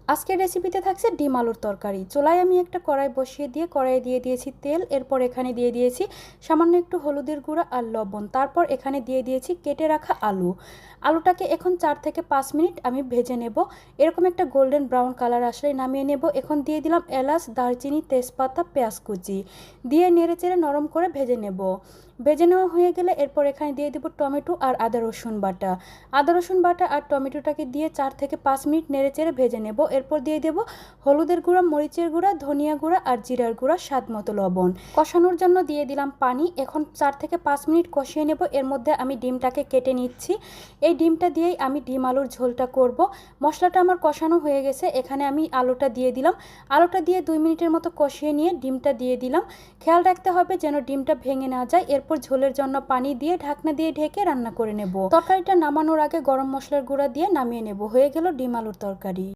আজকের রেসিপিতে থাকছে ডিম আলুর তরকারি। চুলায় আমি একটা কড়াই বসিয়ে দিয়ে কড়াইয়ে দিয়ে দিয়েছি তেল। এরপর এখানে দিয়ে দিয়েছি সামান্য একটু হলুদের গুঁড়া আর লবণ। তারপর এখানে দিয়ে দিয়েছি কেটে রাখা আলু। আলুটাকে এখন 4 থেকে 5 মিনিট আমি ভেজে নেব। এরকম একটা গোল্ডেন ব্রাউন কালার আসলে নামিয়ে নেব। এখন দিয়ে দিলাম এলাচ, দারচিনি, তেজপাতা, পেঁয়াজ কুচি দিয়ে নেড়েচেড়ে নরম করে ভেজে নেব। ভেজে নেওয়া হয়ে গেলে এরপর এখানে দিয়ে দেব টমেটো আর আদা রসুন বাটা। আদা রসুন বাটা আর টমেটোটাকে দিয়ে 4 থেকে 5 মিনিট নেড়েচেড়ে ভেজে নেব। এরপর দিয়ে দেব হলুদের গুঁড়া, মরিচের গুঁড়া, ধনিয়া গুঁড়া আর জিরার গুঁড়া, স্বাদ মতো লবণ। কষানোর জন্য দিয়ে দিলাম পানি। এখন 4 থেকে 5 মিনিট কষিয়ে নেব। এর মধ্যে আমি ডিমটাকে কেটে নিচ্ছি। এই ডিমটা দিয়েই আমি ডিম আলুর ঝোলটা করব। মশলাটা আমার কষানো হয়ে গেছে। এখানে আমি আলুটা দিয়ে দিলাম। আলুটা দিয়ে 2 মিনিটের মতো কষিয়ে নিয়ে ডিমটা দিয়ে দিলাম। খেয়াল রাখতে হবে যেন ডিমটা ভেঙে না যায়। এরপর ঝোলের জন্য পানি দিয়ে ঢাকনা দিয়ে ঢেকে রান্না করে নেব। তরকারিটা নামানোর আগে গরম মশলার গুঁড়া দিয়ে নামিয়ে নেব। হয়ে গেল ডিম আলুর তরকারি।